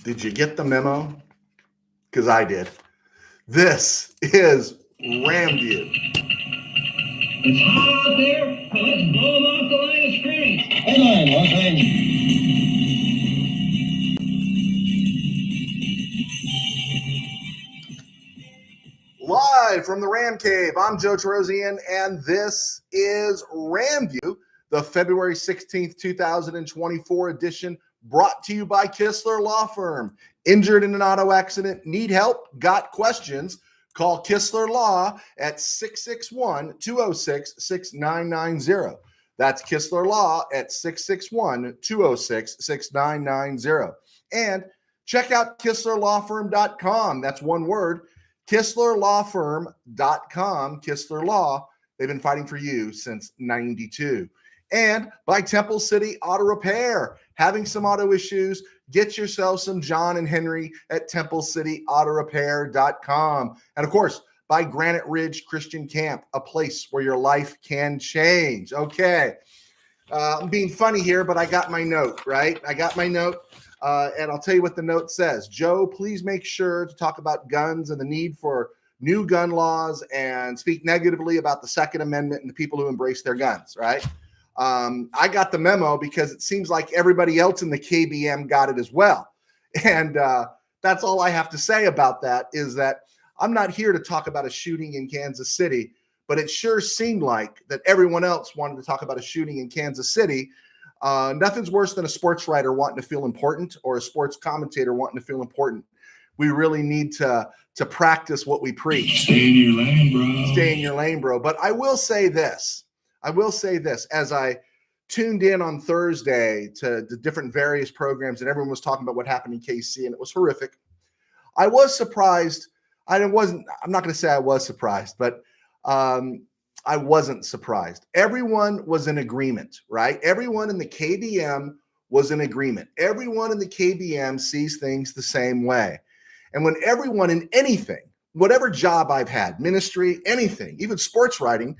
Did you get the memo? Because I did. This is RamView. It's hot out there. Well, let's blow them off the line of scrimmage. Headline, Los Angeles. Live from the Ram Cave, I'm Joe Terosian, and this is RamView, the February 16th, 2024 edition, brought to you by Kistler Law Firm. Injured in an auto accident? Need help? Got questions? Call Kistler Law at 661-206-6990. That's Kistler Law at 661-206-6990. And check out KistlerLawFirm.com. That's one word. KistlerLawFirm.com. Kistler Law, they've been fighting for you since 92. And by Temple City Auto Repair. Having some auto issues, get yourself some John and Henry at TempleCityAutoRepair.com. And of course, by Granite Ridge Christian Camp, a place where your life can change. Okay. I'm being funny here, but I got my note, right? I got my note. And I'll tell you what the note says. Joe, please make sure to talk about guns and the need for new gun laws and speak negatively about the Second Amendment and the people who embrace their guns, right? I got the memo because it seems like everybody else in the KBM got it as well. And that's all I have to say about that is that I'm not here to talk about a shooting in Kansas City, but it sure seemed like that everyone else wanted to talk about a shooting in Kansas City. Nothing's worse than a sports writer wanting to feel important or a sports commentator wanting to feel important. We really need to practice what we preach. Stay in your lane, bro. Stay in your lane, bro. But I will say this. As I tuned in on Thursday to the different various programs and everyone was talking about what happened in KC and it was horrific. I was surprised. I'm not going to say I was surprised, but I wasn't surprised. Everyone was in agreement, right? Everyone in the KBM was in agreement. Everyone in the KBM sees things the same way. And when everyone in anything, whatever job I've had, ministry, anything, even sports writing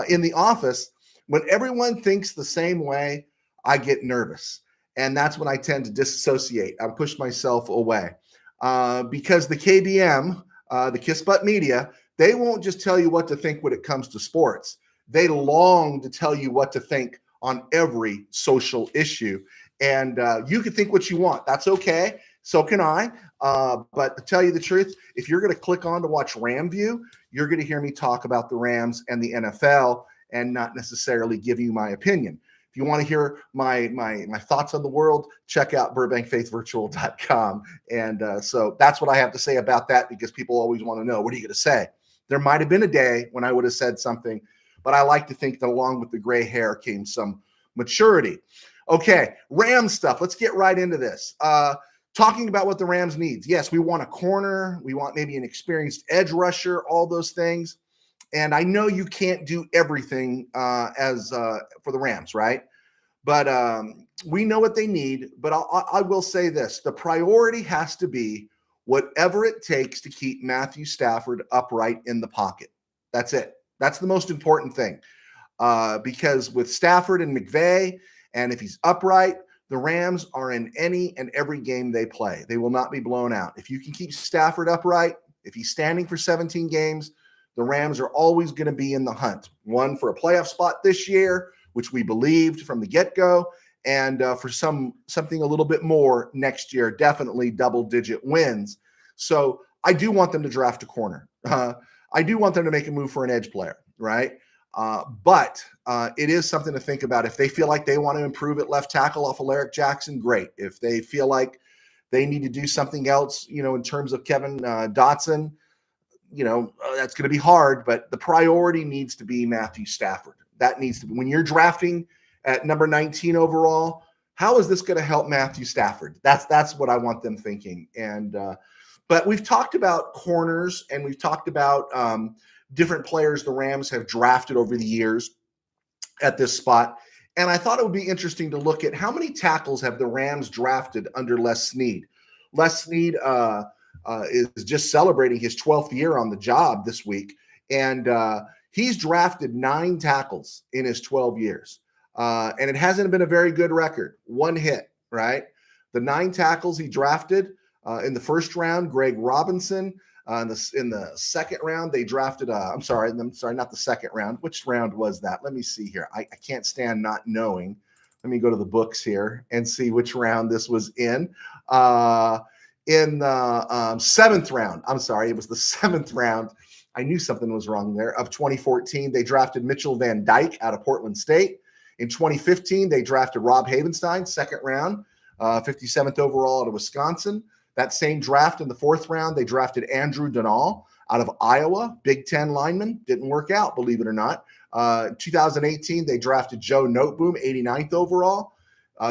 in the office, when everyone thinks the same way, I get nervous. And that's when I tend to disassociate. I push myself away because the KBM, the Kiss Butt Media, they won't just tell you what to think when it comes to sports. They long to tell you what to think on every social issue. And you can think what you want. That's okay. So can I. But to tell you the truth, if you're going to click on to watch RamView, you're going to hear me talk about the Rams and the NFL and not necessarily give you my opinion. If you want to hear my thoughts on the world, check out BurbankFaithVirtual.com. And so that's what I have to say about that because people always want to know, what are you going to say? There might have been a day when I would have said something, but I like to think that along with the gray hair came some maturity. Okay, Rams stuff. Let's get right into this. Talking about what the Rams needs. Yes, we want a corner. We want maybe an experienced edge rusher, all those things. And I know you can't do everything for the Rams, right? But we know what they need. But I will say this. The priority has to be whatever it takes to keep Matthew Stafford upright in the pocket. That's it. That's the most important thing. Because with Stafford and McVay, and if he's upright, the Rams are in any and every game they play. They will not be blown out. If you can keep Stafford upright, if he's standing for 17 games, the Rams are always going to be in the hunt. One for a playoff spot this year, which we believed from the get-go, and for something a little bit more next year, definitely double-digit wins. So I do want them to draft a corner. I do want them to make a move for an edge player, right? But it is something to think about. If they feel like they want to improve at left tackle off of Alaric Jackson, great. If they feel like they need to do something else, in terms of Kevin Dotson, that's going to be hard. But the priority needs to be Matthew Stafford. That needs to be when you're drafting at number 19 overall. How is this going to help Matthew Stafford? That's what I want them thinking. And but we've talked about corners and we've talked about different players the Rams have drafted over the years at this spot. And I thought it would be interesting to look at how many tackles have the Rams drafted under Les Snead. Les Snead is just celebrating his 12th year on the job this week. And he's drafted 9 tackles in his 12 years. And it hasn't been a very good record. One hit, right? The 9 tackles he drafted, In the first round, Greg Robinson. In the second round, they drafted. I'm sorry, not the second round. Which round was that? Let me see here. I can't stand not knowing. Let me go to the books here and see which round this was in. In the seventh round, I'm sorry, it was the seventh round. I knew something was wrong there. Of 2014, they drafted Mitchell Van Dyke out of Portland State. In 2015, they drafted Rob Havenstein, second round, 57th overall out of Wisconsin. That same draft in the fourth round, they drafted Andrew Donal out of Iowa, Big Ten lineman. Didn't work out, believe it or not. 2018, they drafted Joe Noteboom, 89th overall.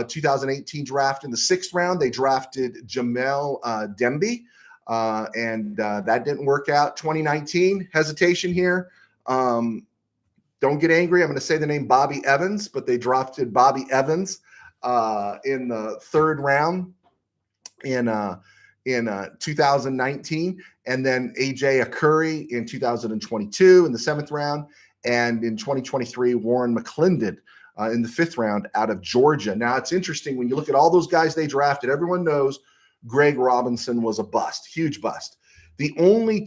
2018 draft in the sixth round, they drafted Jamel Demby, and that didn't work out. 2019, hesitation here. Don't get angry. I'm going to say the name Bobby Evans, but they drafted Bobby Evans in the third round in 2019, and then AJ Akuri in 2022 in the seventh round, and in 2023 Warren McClendon in the fifth round out of Georgia. Now it's interesting when you look at all those guys they drafted. Everyone knows Greg Robinson was a bust, huge bust. The only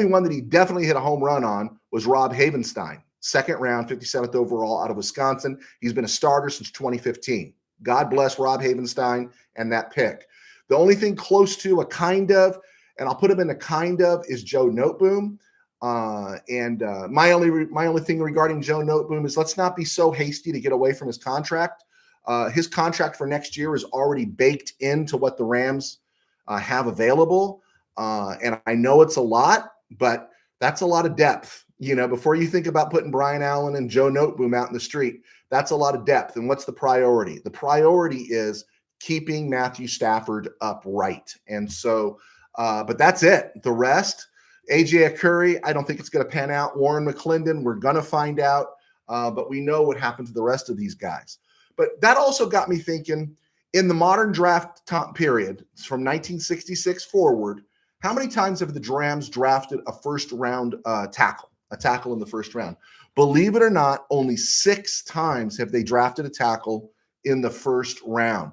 one that he definitely hit a home run on was Rob Havenstein, second round, 57th overall out of Wisconsin. He's been a starter since 2015. God bless Rob Havenstein and that pick. The only thing close to a kind of, and I'll put him in a kind of, is Joe Noteboom. My only thing regarding Joe Noteboom is let's not be so hasty to get away from his contract. His contract for next year is already baked into what the Rams have available. And I know it's a lot, but that's a lot of depth. You know, before you think about putting Brian Allen and Joe Noteboom out in the street, that's a lot of depth. And what's the priority? The priority is keeping Matthew Stafford upright. And so, but that's it. The rest, AJ Akuri, I don't think it's going to pan out. Warren McClendon, we're going to find out. But we know what happened to the rest of these guys. But that also got me thinking, in the modern draft period, from 1966 forward, how many times have the Rams drafted a first round tackle in the first round? Believe it or not, only 6 times have they drafted a tackle in the first round.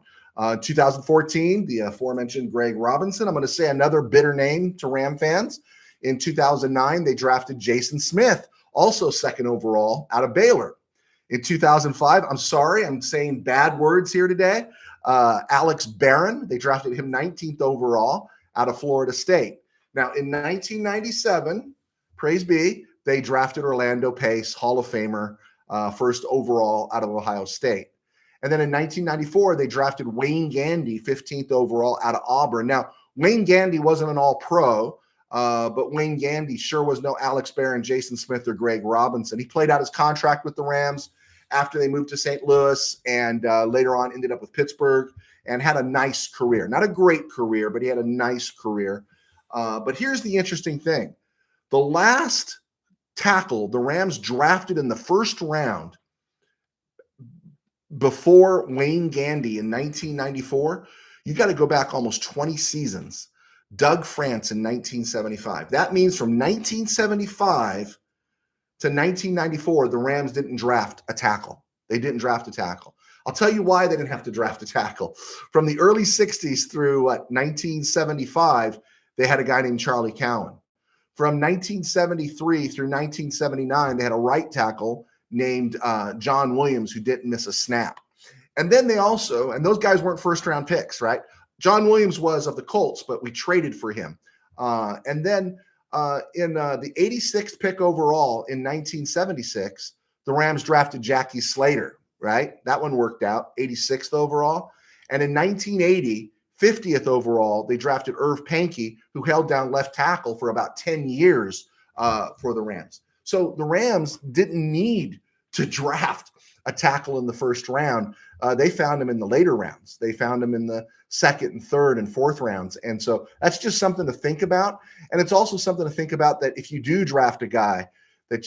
2014, the aforementioned Greg Robinson. I'm going to say another bitter name to Ram fans. In 2009, they drafted Jason Smith, also second overall out of Baylor. In 2005, I'm sorry, I'm saying bad words here today. Alex Barron, they drafted him 19th overall out of Florida State. Now, in 1997, praise be, they drafted Orlando Pace, Hall of Famer, first overall out of Ohio State. And then in 1994, they drafted Wayne Gandy, 15th overall out of Auburn. Now, Wayne Gandy wasn't an all-pro, but Wayne Gandy sure was no Alex Barron, Jason Smith, or Greg Robinson. He played out his contract with the Rams after they moved to St. Louis, and later on ended up with Pittsburgh and had a nice career. Not a great career, but he had a nice career. But here's the interesting thing. The last tackle the Rams drafted in the first round before Wayne Gandy in 1994, you got to go back almost 20 seasons. Doug France in 1975. That means from 1975 to 1994, the Rams didn't draft a tackle. They didn't draft a tackle. I'll tell you why they didn't have to draft a tackle. From the early 60s through 1975, they had a guy named Charlie Cowan. From 1973 through 1979, they had a right tackle named John Williams who didn't miss a snap. And then they also, and those guys weren't first round picks, right? John Williams was of the Colts, but we traded for him. And then in the 86th pick overall in 1976, the Rams drafted Jackie Slater, right? That one worked out, 86th overall. And in 1980, 50th overall, they drafted Irv Pankey, who held down left tackle for about 10 years for the Rams. So the Rams didn't need to draft a tackle in the first round. They found him in the later rounds. They found him in the second and third and fourth rounds. And so that's just something to think about. And it's also something to think about that if you do draft a guy that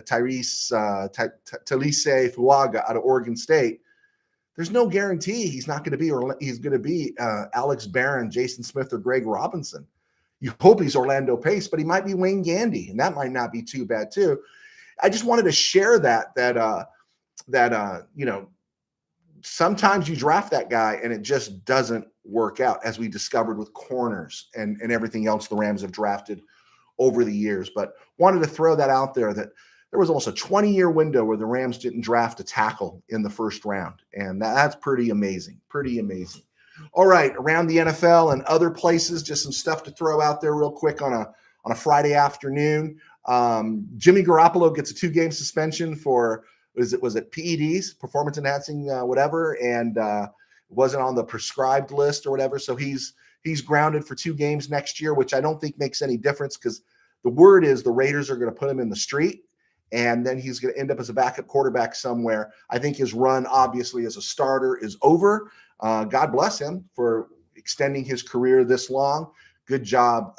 Talise Fuaga out of Oregon State, there's no guarantee he's not going to be, or he's going to be Alex Barron, Jason Smith, or Greg Robinson. You hope he's Orlando Pace, but he might be Wayne Gandy, and that might not be too bad too. I just wanted to share that sometimes you draft that guy and it just doesn't work out, as we discovered with corners and everything else the Rams have drafted over the years. But wanted to throw that out there, that there was almost a 20-year window where the Rams didn't draft a tackle in the first round. And that's pretty amazing. Pretty amazing. All right, around the NFL and other places, just some stuff to throw out there real quick on a Friday afternoon. Jimmy Garoppolo gets a 2-game suspension for, was it PEDs, performance enhancing whatever, and wasn't on the prescribed list or whatever. So he's grounded for 2 games next year, which I don't think makes any difference, because the word is the Raiders are going to put him in the street, and then he's going to end up as a backup quarterback somewhere. I think his run, obviously, as a starter is over. God bless him for extending his career this long. Good job,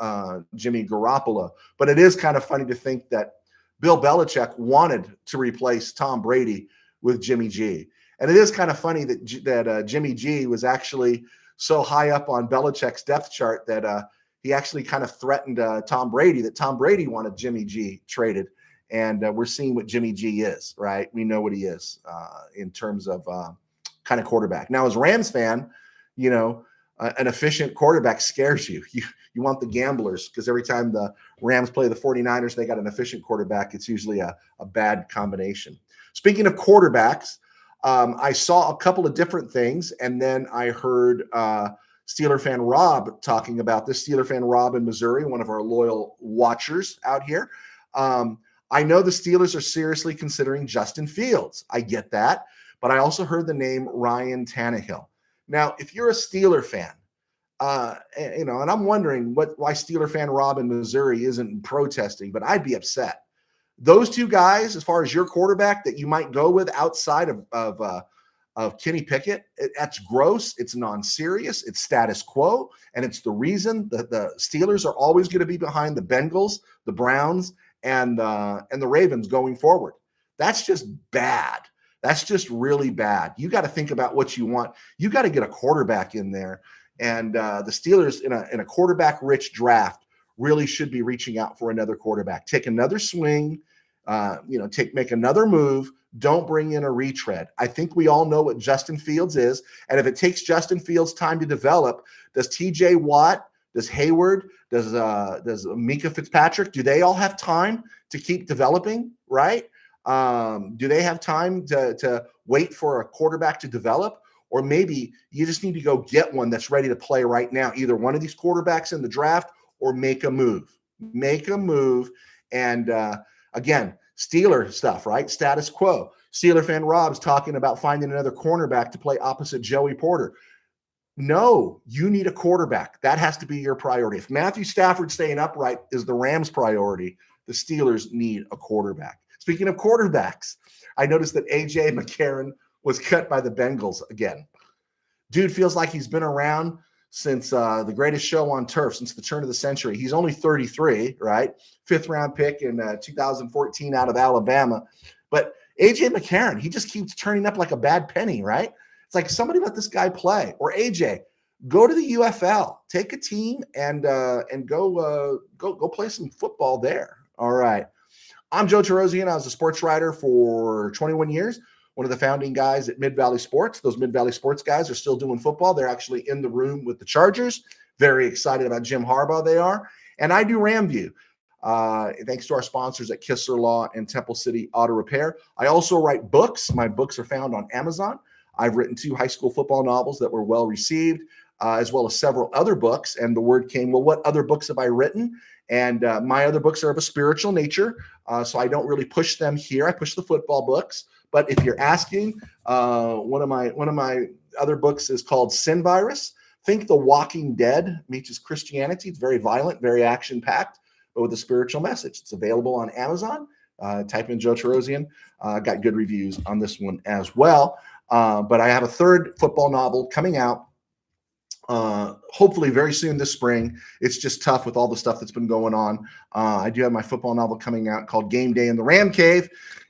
Jimmy Garoppolo. But it is kind of funny to think that Bill Belichick wanted to replace Tom Brady with Jimmy G. And it is kind of funny that Jimmy G was actually so high up on Belichick's depth chart that he actually kind of threatened Tom Brady, that Tom Brady wanted Jimmy G traded. And we're seeing what Jimmy G is, right? We know what he is in terms of kind of quarterback. Now, as a Rams fan, you know, an efficient quarterback scares you. You want the gamblers, because every time the Rams play the 49ers, they got an efficient quarterback. It's usually a bad combination. Speaking of quarterbacks, I saw a couple of different things, and then I heard Steeler fan Rob talking about this. Steeler fan Rob in Missouri, one of our loyal watchers out here. I know the Steelers are seriously considering Justin Fields. I get that. But I also heard the name Ryan Tannehill. Now, if you're a Steeler fan, and I'm wondering why Steeler fan Rob in Missouri isn't protesting, but I'd be upset. Those 2 guys, as far as your quarterback that you might go with outside of Kenny Pickett, that's gross. It's non-serious. It's status quo. And it's the reason that the Steelers are always going to be behind the Bengals, the Browns, and the Ravens going forward. That's just bad. That's just really bad. You got to think about what you want. You got to get a quarterback in there. And the Steelers in a quarterback-rich draft really should be reaching out for another quarterback. Take another swing, make another move. Don't bring in a retread. I think we all know what Justin Fields is. And if it takes Justin Fields time to develop, does TJ Watt, does Hayward, does Mika Fitzpatrick, do they all have time to keep developing, right? Do they have time to wait for a quarterback to develop? Or maybe you just need to go get one that's ready to play right now, either one of these quarterbacks in the draft or make a move. Make a move. And again, Steeler stuff, right? Status quo. Steeler fan Rob's talking about finding another cornerback to play opposite Joey Porter. No, you need a quarterback. That has to be your priority. If Matthew Stafford staying upright is the Rams' priority, the Steelers need a quarterback. Speaking of quarterbacks, I noticed that A.J. McCarron was cut by the Bengals again. Dude feels like he's been around since the greatest show on turf, since the turn of the century. He's only 33, right? 5th-round pick in 2014 out of Alabama. But A.J. McCarron, he just keeps turning up like a bad penny, right? It's like, somebody let this guy play. Or A.J., go to the UFL. Take a team and go play some football there. All right. I'm Joe Terosian. I was a sports writer for 21 years, one of the founding guys at Mid-Valley Sports. Those Mid-Valley Sports guys are still doing football. They're actually in the room with the Chargers. Very excited about Jim Harbaugh they are. And I do RamView. Thanks to our sponsors at Kissler Law and Temple City Auto Repair. I also write books. My books are found on Amazon. I've written 2 high school football novels that were well received, as well as several other books. And the word came, well, what other books have I written? And my other books are of a spiritual nature, so I don't really push them here. I push the football books. But if you're asking, one of my other books is called Sin Virus. Think The Walking Dead meets Christianity. It's very violent, very action-packed, but with a spiritual message. It's available on Amazon. Type in Joe Terosian. Got good reviews on this one as well. But I have a 3rd football novel coming out hopefully very soon this spring. It's just tough with all the stuff that's been going on. I do have my football novel coming out called Game Day in the Ram Cave,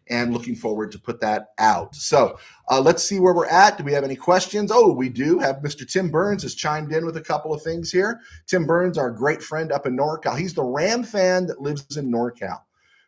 and looking forward to put that out. So let's see where we're at. Do we have any questions? Oh, we do have Mr. Tim Burns has chimed in with a couple of things here. Tim Burns, our great friend up in NorCal. He's the Ram fan that lives in NorCal.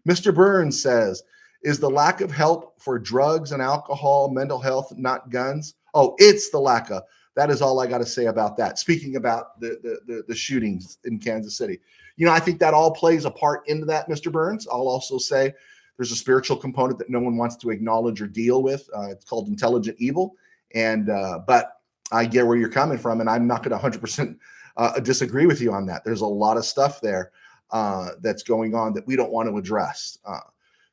Mr. Burns says, is the lack of help for drugs and alcohol, mental health, not guns? Oh, it's the lack of that is all I got to say about that. Speaking about the shootings in Kansas City, I think that all plays a part into that, Mr. Burns. I'll also say there's a spiritual component that no one wants to acknowledge or deal with. It's called intelligent evil. But I get where you're coming from, and I'm not going to 100% disagree with you on that. There's a lot of stuff there that's going on that we don't want to address.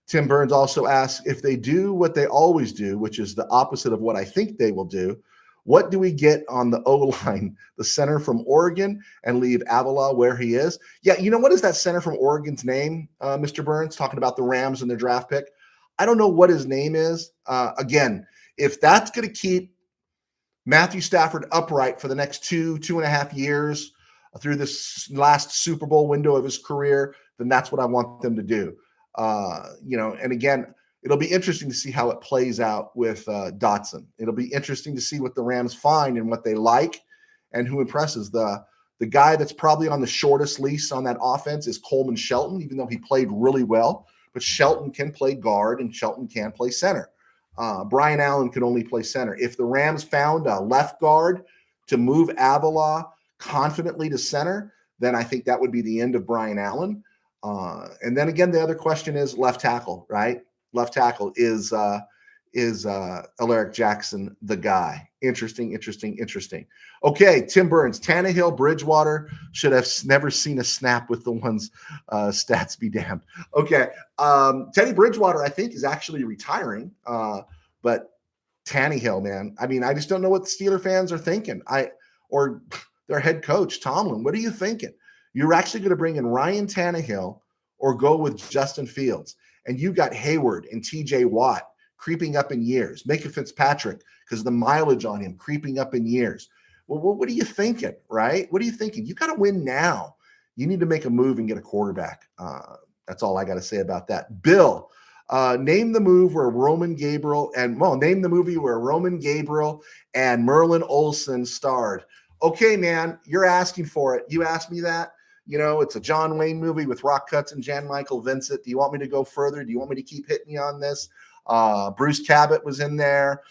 Tim Burns also asks, if they do what they always do, which is the opposite of what I think they will do, what do we get on the O-line, the center from Oregon, and leave Avila where he is? Yeah, what is that center from Oregon's name, Mr. Burns, talking about the Rams and their draft pick? I don't know what his name is. Again, if that's going to keep Matthew Stafford upright for the next 2.5 years through this last Super Bowl window of his career, then that's what I want them to do. And again, it'll be interesting to see how it plays out with Dotson. It'll be interesting to see what the Rams find and what they like and who impresses. The guy that's probably on the shortest leash on that offense is Coleman Shelton, even though he played really well. But Shelton can play guard and Shelton can play center. Brian Allen can only play center. If the Rams found a left guard to move Avila confidently to center, then I think that would be the end of Brian Allen. And then again, the other question is left tackle, right? Left tackle is Alaric Jackson the guy? Interesting. Okay, Tim Burns, Tannehill, Bridgewater should have never seen a snap with the ones stats be damned. Okay, Teddy Bridgewater I think is actually retiring, but Tannehill, man, I mean, I just don't know what the Steeler fans are thinking. Or their head coach Tomlin, what are you thinking? You're actually going to bring in Ryan Tannehill or go with Justin Fields, and you got Hayward and TJ Watt creeping up in years. Micah Fitzpatrick, because the mileage on him creeping up in years. Well, what are you thinking, right? What are you thinking? You got to win now. You need to make a move and get a quarterback. That's all I got to say about that. Bill, name the movie where Roman Gabriel and Merlin Olsen starred. Okay, man, you're asking for it. You asked me that. It's a John Wayne movie with Rock Hudson and Jan Michael Vincent. Do you want me to go further? Do you want me to keep hitting you on this? Bruce Cabot was in there,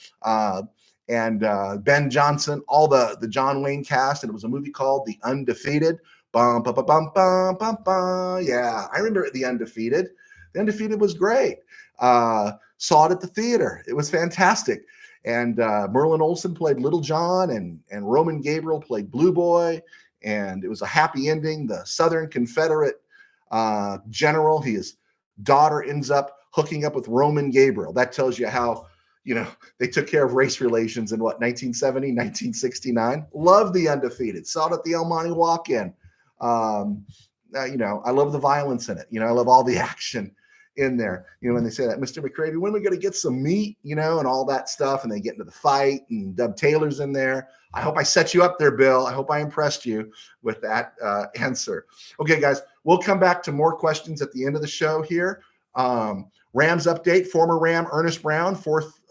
and Ben Johnson, all the John Wayne cast, and it was a movie called The Undefeated. Bum, bum, bum, bum, bum, bum, bum. Yeah, I remember The Undefeated. The Undefeated was great. Saw it at the theater. It was fantastic. And Merlin Olsen played Little John, and Roman Gabriel played Blue Boy, and it was a happy ending. The Southern Confederate general, his daughter ends up hooking up with Roman Gabriel. That tells you how, they took care of race relations in 1970, 1969. Love The Undefeated. Saw it at the El Monte Walk-In. I love the violence in it. I love all the action in there. When they say that, Mr. McCravy, when are we going to get some meat, and all that stuff, and they get into the fight, and Dub Taylor's in there. I hope I set you up there, Bill. I hope I impressed you with that answer. Okay, guys, we'll come back to more questions at the end of the show here. Rams update, former Ram Ernest Brown,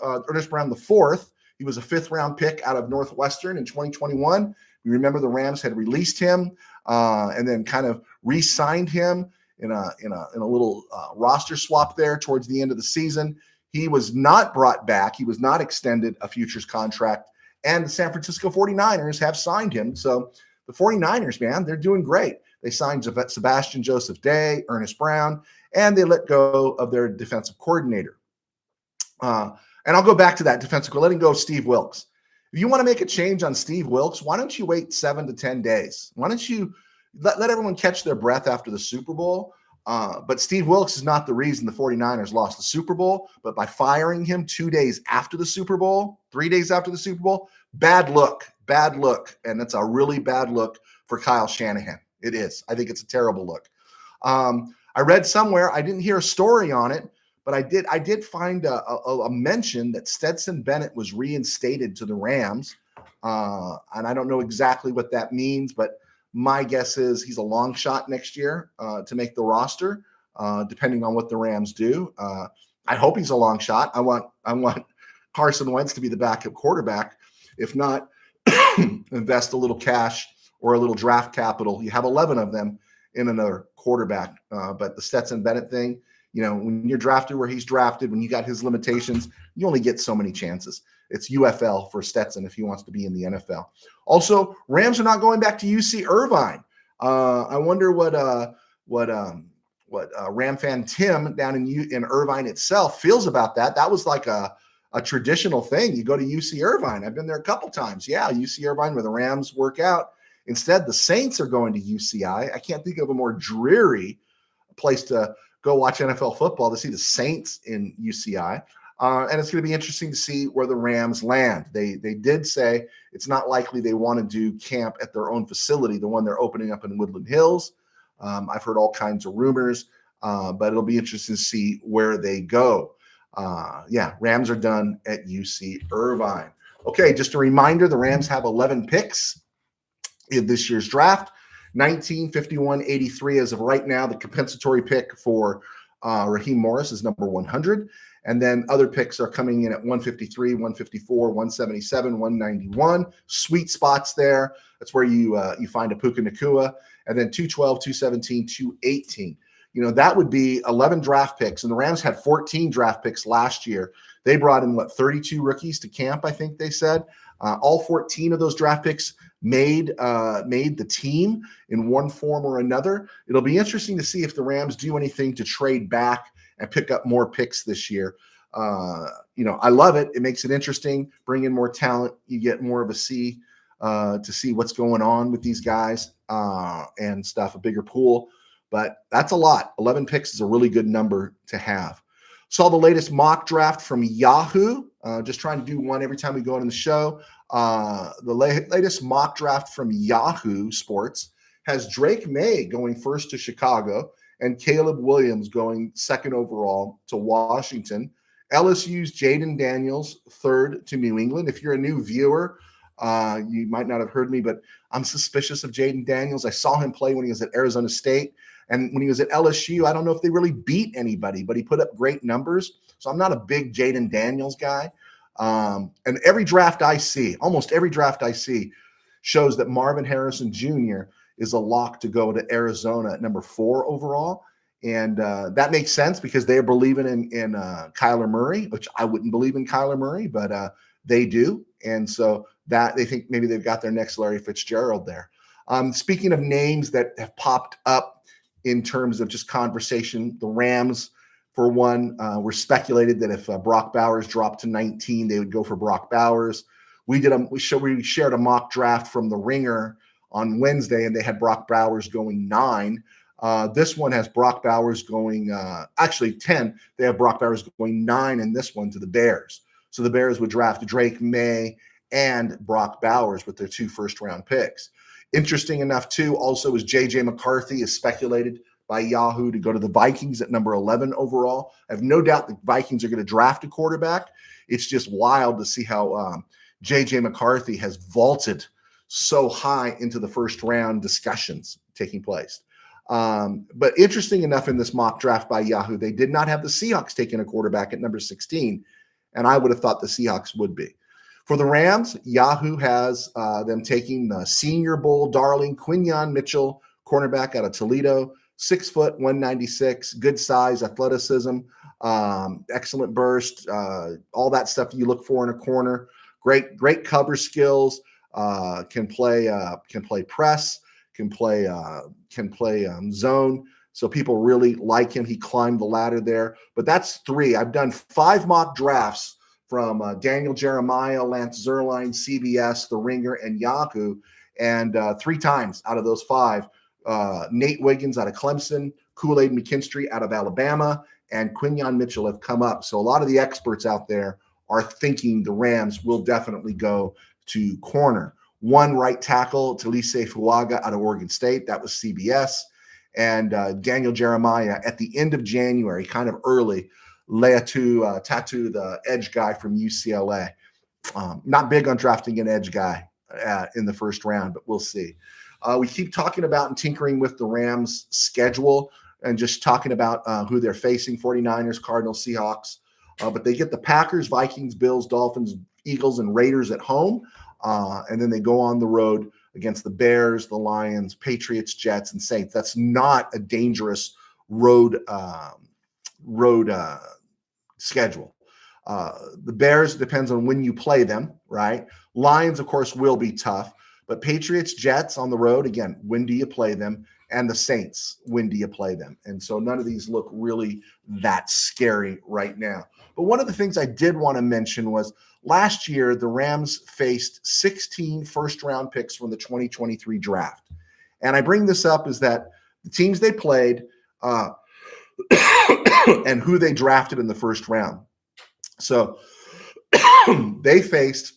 Ernest Brown the fourth. He was a 5th round pick out of Northwestern in 2021. You remember the Rams had released him and then kind of re-signed him in a little roster swap there towards the end of the season. He was not brought back. He was not extended a futures contract, and the San Francisco 49ers have signed him. So the 49ers, man, they're doing great. They signed Sebastian Joseph Day, Ernest Brown, and they let go of their defensive coordinator. And I'll go back to that defensive coordinator, letting go of Steve Wilks. If you want to make a change on Steve Wilks, why don't you wait 7 to 10 days? Why don't you let everyone catch their breath after the Super Bowl? But Steve Wilks is not the reason the 49ers lost the Super Bowl, but by firing him 2 days after the Super Bowl, 3 days after the Super Bowl, bad look. And that's a really bad look for Kyle Shanahan. It is. I think it's a terrible look. I read somewhere, I didn't hear a story on it, but I did find a mention that Stetson Bennett was reinstated to the Rams. And I don't know exactly what that means, but my guess is he's a long shot next year to make the roster, depending on what the Rams do. I hope he's a long shot. I want Carson Wentz to be the backup quarterback. If not, invest a little cash or a little draft capital. You have 11 of them in another quarterback. But the Stetson Bennett thing, when you're drafted where he's drafted, when you got his limitations, you only get so many chances. It's UFL for Stetson if he wants to be in the NFL. Also, Rams are not going back to UC Irvine. I wonder what Ram fan Tim down in Irvine itself feels about that. That was like a traditional thing. You go to UC Irvine. I've been there a couple times. Yeah, UC Irvine where the Rams work out. Instead, the Saints are going to UCI. I can't think of a more dreary place to go watch NFL football to see the Saints in UCI. And it's going to be interesting to see where the Rams land. They did say it's not likely they want to do camp at their own facility, the one they're opening up in Woodland Hills. I've heard all kinds of rumors, but it'll be interesting to see where they go. Rams are done at UC Irvine. Okay, just a reminder, the Rams have 11 picks in this year's draft. 19, 51, 83 as of right now. The compensatory pick for Raheem Morris is number 100. And then other picks are coming in at 153, 154, 177, 191. Sweet spots there. That's where you find a Puka Nacua. And then 212, 217, 218. That would be 11 draft picks. And the Rams had 14 draft picks last year. They brought in, 32 rookies to camp, I think they said. All 14 of those draft picks made the team in one form or another. It'll be interesting to see if the Rams do anything to trade back and pick up more picks this year. I love it. It makes it interesting. Bring in more talent. You get more of a see to see what's going on with these guys and stuff, a bigger pool. But that's a lot. 11 picks is a really good number to have. Saw the latest mock draft from Yahoo. Just trying to do one every time we go on the show. The latest mock draft from Yahoo Sports has Drake May going first to Chicago and Caleb Williams going second overall to Washington. LSU's Jaden Daniels third to New England. If you're a new viewer, you might not have heard me, but I'm suspicious of Jaden Daniels. I saw him play when he was at Arizona State. And when he was at LSU, I don't know if they really beat anybody, but he put up great numbers. So I'm not a big Jaden Daniels guy. And every draft I see, almost every draft I see, shows that Marvin Harrison Jr. is a lock to go to Arizona at number 4 overall. And that makes sense because they're believing in Kyler Murray, which I wouldn't believe in Kyler Murray, but they do. And so that they think maybe they've got their next Larry Fitzgerald there. Speaking of names that have popped up in terms of just conversation, the Rams, for one, were speculated that if Brock Bowers dropped to 19, they would go for Brock Bowers. We shared a mock draft from The Ringer on Wednesday, and they had Brock Bowers going 9. This one has Brock Bowers going, 10. They have Brock Bowers going 9 in this one to the Bears. So the Bears would draft Drake May and Brock Bowers with their 2 first-round picks. Interesting enough, too, also is J.J. McCarthy is speculated by Yahoo to go to the Vikings at number 11 overall. I have no doubt the Vikings are going to draft a quarterback. It's just wild to see how J.J. McCarthy has vaulted so high into the first round discussions taking place. But interesting enough, in this mock draft by Yahoo, they did not have the Seahawks taking a quarterback at number 16, and I would have thought the Seahawks would be. For the Rams, Yahoo has them taking the Senior Bowl darling Quinyon Mitchell, cornerback out of Toledo, 6 foot, 196, good size, athleticism, excellent burst, all that stuff you look for in a corner. Great cover skills, can play press, can play zone. So people really like him. He climbed the ladder there. But that's 3. I've done 5 mock drafts from Daniel Jeremiah, Lance Zierlein, CBS, The Ringer, and Yahoo. And 3 times out of those 5, Nate Wiggins out of Clemson, Kool-Aid McKinstry out of Alabama, and Quinyon Mitchell have come up. So a lot of the experts out there are thinking the Rams will definitely go to corner. 1 right tackle, Talise Fuaga out of Oregon State. That was CBS. And Daniel Jeremiah at the end of January, kind of early, Tattoo, the edge guy from UCLA. Not big on drafting an edge guy in the first round, but we'll see. We keep talking about and tinkering with the Rams' schedule and just talking about who they're facing, 49ers, Cardinals, Seahawks. But they get the Packers, Vikings, Bills, Dolphins, Eagles, and Raiders at home. And then they go on the road against the Bears, the Lions, Patriots, Jets, and Saints. That's not a dangerous road schedule. The Bears depends on when you play them, right? Lions, of course, will be tough. But Patriots, Jets on the road, again, when do you play them? And the Saints, when do you play them? And so none of these look really that scary right now. But one of the things I did want to mention was last year, the Rams faced 16 first-round picks from the 2023 draft. And I bring this up is that the teams they played and who they drafted in the first round. So they faced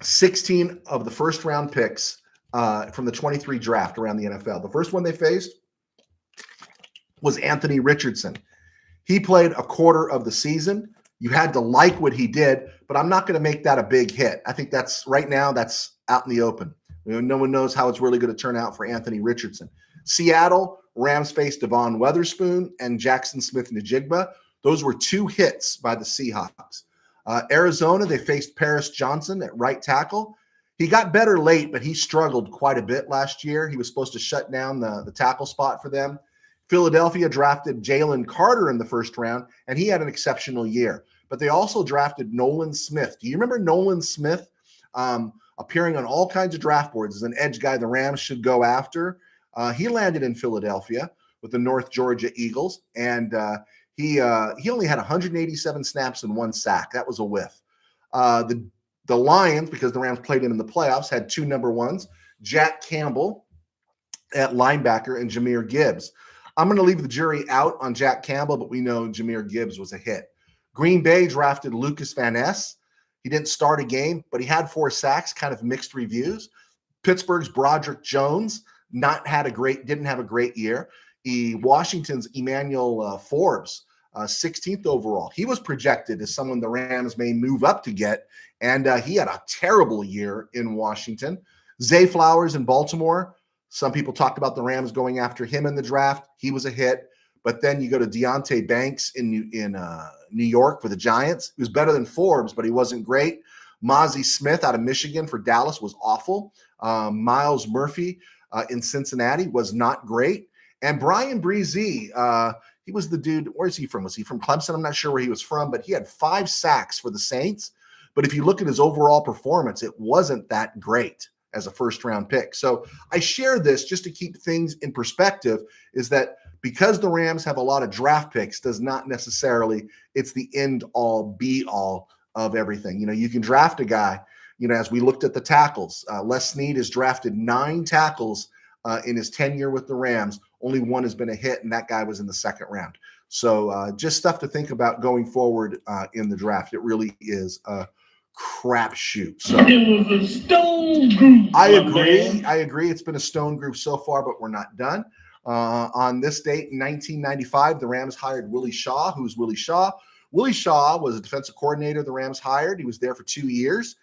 16 of the first-round picks from the 23 draft around the NFL. The first one they faced was Anthony Richardson. He played a quarter of the season. You had to like what he did, but I'm not going to make that a big hit. I think that's right now that's out in the open. No one knows how it's really going to turn out for Anthony Richardson. Seattle, Rams faced Devon Witherspoon and Jackson Smith-Njigba. Those were 2 hits by the Seahawks. Arizona, they faced Paris Johnson at right tackle. He got better late, but he struggled quite a bit last year. He was supposed to shut down the tackle spot for them. Philadelphia drafted Jalen Carter in the first round, and he had an exceptional year. But they also drafted Nolan Smith. Do you remember Nolan Smith appearing on all kinds of draft boards as an edge guy the Rams should go after? He landed in Philadelphia with the North Georgia Eagles, and he only had 187 snaps and 1 sack. That was a whiff. The Lions, because the Rams played him in the playoffs, had 2 number ones, Jack Campbell at linebacker and Jahmyr Gibbs. I'm going to leave the jury out on Jack Campbell, but we know Jahmyr Gibbs was a hit. Green Bay drafted Lucas Van Ness. He didn't start a game, but he had 4 sacks, kind of mixed reviews. Pittsburgh's Broderick Jones didn't have a great year. Washington's Emmanuel Forbes, 16th overall. He was projected as someone the Rams may move up to get, and he had a terrible year in Washington. Zay Flowers in Baltimore. Some people talked about the Rams going after him in the draft. He was a hit. But then you go to Deonte Banks in New York for the Giants. He was better than Forbes, but he wasn't great. Mozzie Smith out of Michigan for Dallas was awful. Miles Murphy in Cincinnati was not great. And Brian Breezy, he was the dude. Where is he from? Was he from Clemson? I'm not sure where he was from, but he had 5 sacks for the Saints. But if you look at his overall performance, it wasn't that great as a first-round pick. So I share this just to keep things in perspective, is that because the Rams have a lot of draft picks does not necessarily it's the end-all, be-all of everything. You can draft a guy, as we looked at the tackles. Les Snead has drafted 9 tackles in his tenure with the Rams. Only 1 has been a hit, and that guy was in the second round. So just stuff to think about going forward in the draft. It really is a crapshoot. So it was a stone group. I agree. It's been a stone group so far, but we're not done. On this date in 1995, the Rams hired Willie Shaw. Who's Willie Shaw? Willie Shaw was a defensive coordinator the Rams hired. He was there for 2 years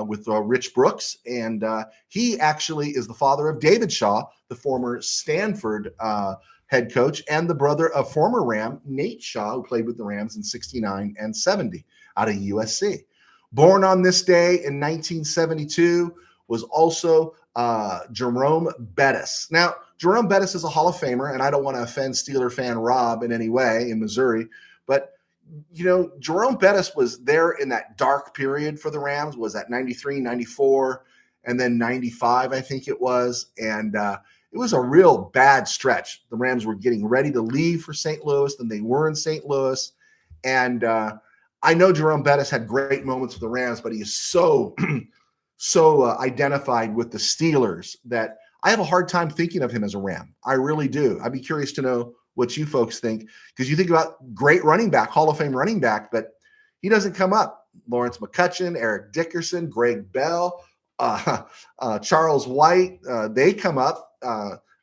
with Rich Brooks, and he actually is the father of David Shaw, the former Stanford head coach, and the brother of former Ram Nate Shaw, who played with the Rams in 69 and 70 out of USC. Born on this day in 1972 was also Jerome Bettis. Now, Jerome Bettis is a Hall of Famer, and I don't want to offend Steeler fan Rob in any way in Missouri, but Jerome Bettis was there in that dark period for the Rams, was at 93, 94, and then 95, I think it was. And it was a real bad stretch. The Rams were getting ready to leave for St. Louis, then they were in St. Louis. And I know Jerome Bettis had great moments with the Rams, but he is so identified with the Steelers that I have a hard time thinking of him as a Ram. I really do. I'd be curious to know what you folks think, because you think about great running back, Hall of Fame running back, but he doesn't come up. Lawrence McCutcheon, Eric Dickerson, Greg Bell, Charles White, they come up.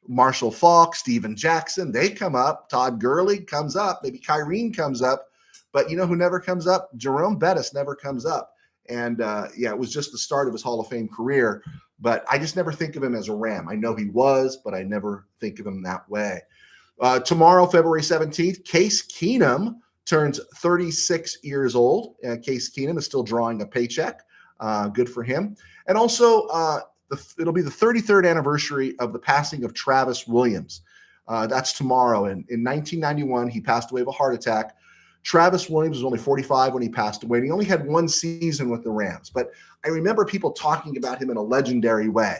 Marshall Faulk, Steven Jackson, they come up. Todd Gurley comes up. Maybe Kyrene comes up. But you know who never comes up? Jerome Bettis never comes up. And it was just the start of his Hall of Fame career. But I just never think of him as a Ram. I know he was, but I never think of him that way. Tomorrow, February 17th, Case Keenum turns 36 years old. Case Keenum is still drawing a paycheck. Good for him. And also, it'll be the 33rd anniversary of the passing of Travis Williams. That's tomorrow. And in 1991, he passed away of a heart attack. Travis Williams was only 45 when he passed away, and he only had one season with the Rams. But I remember people talking about him in a legendary way.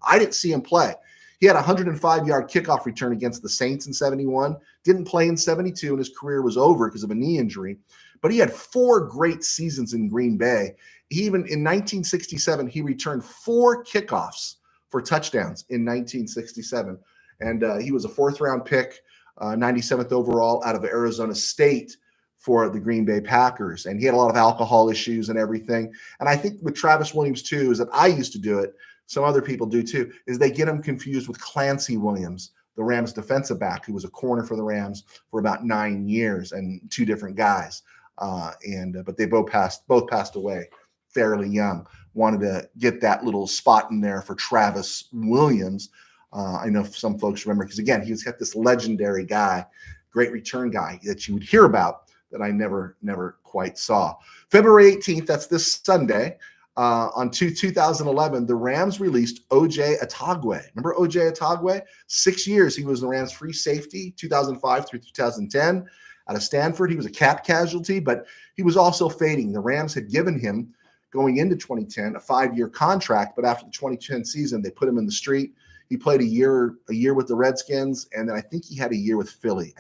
I didn't see him play. He had a 105-yard kickoff return against the Saints in 71, didn't play in 72, and his career was over because of a knee injury. But he had 4 great seasons in Green Bay. Even in 1967, he returned 4 kickoffs for touchdowns in 1967. And he was a 4th-round pick, 97th overall out of Arizona State for the Green Bay Packers. And he had a lot of alcohol issues and everything. And I think with Travis Williams, too, is that I used to do it, some other people do too, is they get him confused with Clancy Williams, the Rams defensive back, who was a corner for the Rams for about 9 years, and 2 different guys. But they both passed away fairly young. Wanted to get that little spot in there for Travis Williams. I know some folks remember, because again, he's got this legendary guy, great return guy that you would hear about that I never quite saw. February 18th, that's this Sunday, on 2011, the Rams released O.J. Atogwe. Remember O.J. Atogwe? 6 years he was the Rams free safety, 2005 through 2010. Out of Stanford, he was a cap casualty, but he was also fading. The Rams had given him, going into 2010, a 5-year contract, but after the 2010 season, they put him in the street. He played a year with the Redskins, and then I think he had a year with Philly,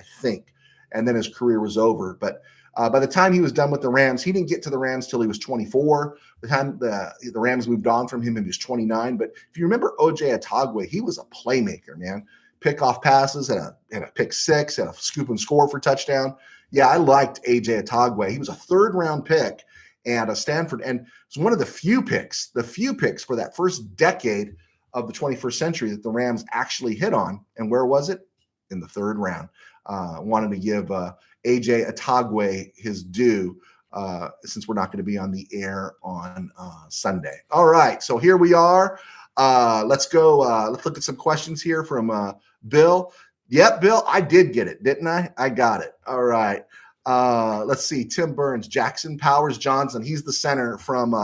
and then his career was over. But by the time he was done with the Rams, he didn't get to the Rams till he was 24. The time the Rams moved on from him, he was 29. But if you remember O.J. Atogwe, he was a playmaker, man. Pick off passes, and a pick six, and a scoop and score for touchdown. Yeah, I liked A.J. Atogwe. He was a 3rd-round pick and a Stanford, and it was one of the few picks for that first decade of the 21st century that the Rams actually hit on. And where was it? In the 3rd round. Wanted to give A.J. Atogwe his due, since we're not going to be on the air on Sunday. All right, so here we are. Let's go. Let's look at some questions here from Bill. Yep, Bill, I did get it, didn't I? I got it. All right. Let's see. Tim Burns, Jackson Powers Johnson. He's the center from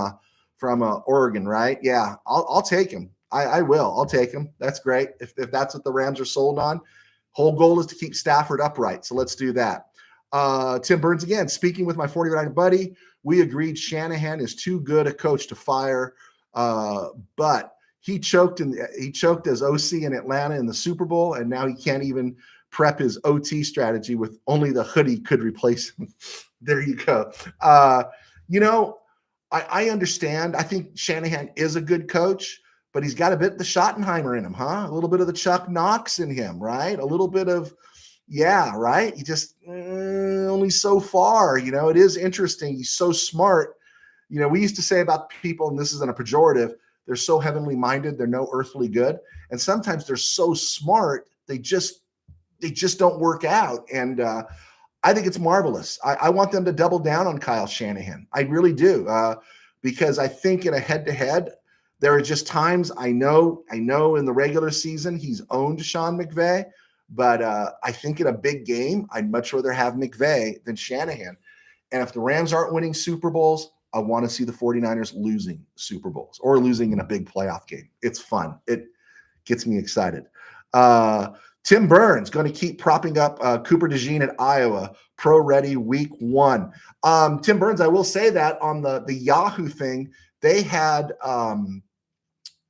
Oregon, right? Yeah, I'll take him. I will. I'll take him. That's great. If that's what the Rams are sold on. Whole goal is to keep Stafford upright. So let's do that. Tim Burns again, speaking with my 49 buddy, we agreed Shanahan is too good a coach to fire, but he choked as OC in Atlanta in the Super Bowl, and now he can't even prep his OT strategy with only the hoodie could replace him. There you go. I understand. I think Shanahan is a good coach, but he's got a bit of the Schottenheimer in him, huh? A little bit of the Chuck Knox in him, right? A little bit of, yeah, right? He just only so far, it is interesting. He's so smart. We used to say about people, and this isn't a pejorative, they're so heavenly minded, they're no earthly good. And sometimes they're so smart, they just don't work out. And I think it's marvelous. I want them to double down on Kyle Shanahan. I really do, because I think in a head-to-head, there are just times I know in the regular season he's owned Sean McVay, but I think in a big game, I'd much rather have McVay than Shanahan. And if the Rams aren't winning Super Bowls, I want to see the 49ers losing Super Bowls or losing in a big playoff game. It's fun. It gets me excited. Tim Burns going to keep propping up Cooper DeJean at Iowa. Pro ready week 1. Tim Burns, I will say that on the Yahoo thing, they had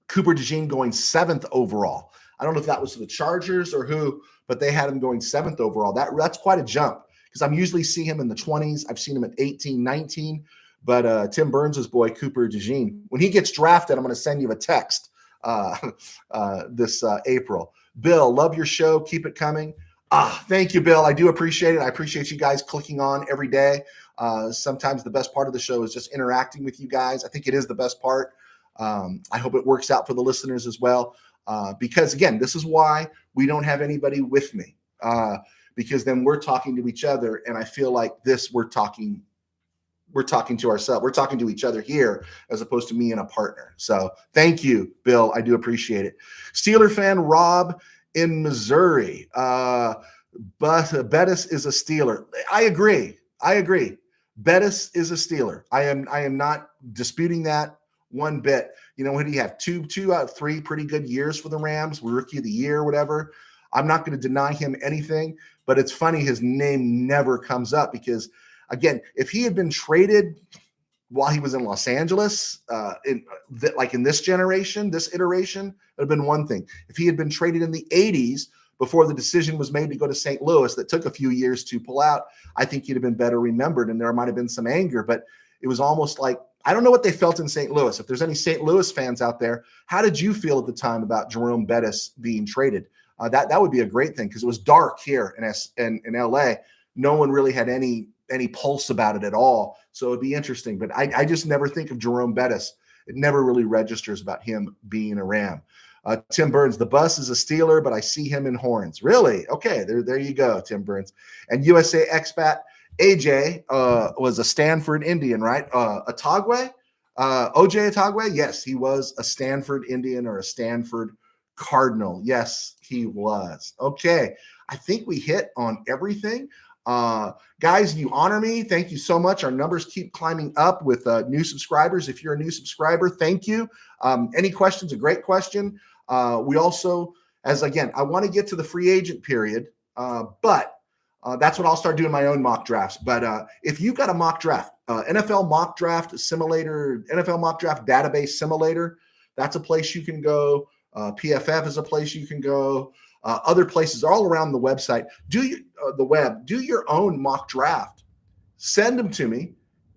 Cooper DeJean going 7th overall. I don't know if that was to the Chargers or who, but they had him going 7th overall. That's quite a jump, because I'm usually see him in the 20s. I've seen him at 18, 19. But Tim Burns' boy, Cooper DeJean, when he gets drafted, I'm going to send you a text this April. Bill, love your show. Keep it coming. Thank you, Bill. I do appreciate it. I appreciate you guys clicking on every day. Sometimes the best part of the show is just interacting with you guys. I think it is the best part. I hope it works out for the listeners as well. Because, again, this is why we don't have anybody with me. Because then we're talking to each other, and I feel like we're talking to ourselves. We're talking to each other here as opposed to me and a partner. So thank you, Bill. I do appreciate it. Steeler fan Rob in Missouri. But Bettis is a Steeler. I agree. Bettis is a Steeler. I am not disputing that one bit. What do you have? Two out of 3 pretty good years for the Rams, rookie of the year, whatever. I'm not going to deny him anything, but it's funny his name never comes up because Again, if he had been traded while he was in Los Angeles, like in this generation, this iteration, it would have been one thing. If he had been traded in the 80s before the decision was made to go to St. Louis, that took a few years to pull out, I think he'd have been better remembered, and there might have been some anger. But it was almost like, I don't know what they felt in St. Louis. If there's any St. Louis fans out there, how did you feel at the time about Jerome Bettis being traded? That would be a great thing, because it was dark here in LA. No one really had any pulse about it at all. So it'd be interesting. But I just never think of Jerome Bettis. It never really registers about him being a Ram. Tim Burns, the bus is a Steeler, but I see him in horns. Really? Okay, there you go, Tim Burns. And USA expat AJ was a Stanford Indian, right? Otagwe? OJ Otagwe? Yes, he was a Stanford Indian or a Stanford Cardinal. Yes, he was. Okay, I think we hit on everything. Guys, you honor me. Thank you so much. Our numbers keep climbing up with new subscribers. If you're a new subscriber, thank you. Any questions? A great question. We also, I want to get to the free agent period, but that's what I'll start doing my own mock drafts. But if you've got a mock draft, NFL mock draft simulator, NFL mock draft database simulator, that's a place you can go. PFF is a place you can go. Other places all around the website. Do your own mock draft. Send them to me,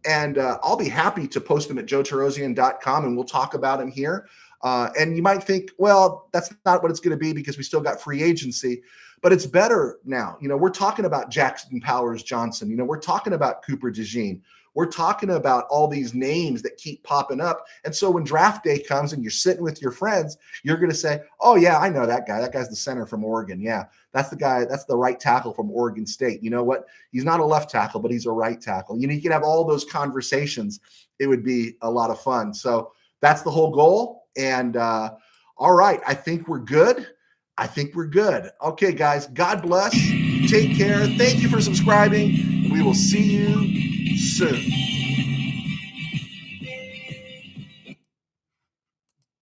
and I'll be happy to post them at joetarosian.com, and we'll talk about them here. And you might think, well, that's not what it's going to be, because we still got free agency. But it's better now. We're talking about Jackson Powers Johnson. We're talking about Cooper DeJean. We're talking about all these names that keep popping up. And so when draft day comes and you're sitting with your friends, you're going to say, oh, yeah, I know that guy. That guy's the center from Oregon. Yeah, that's the guy. That's the right tackle from Oregon State. You know what? He's not a left tackle, but he's a right tackle. You can have all those conversations. It would be a lot of fun. So that's the whole goal. And all right, I think we're good. Okay, guys, God bless. Take care. Thank you for subscribing. We will see you soon.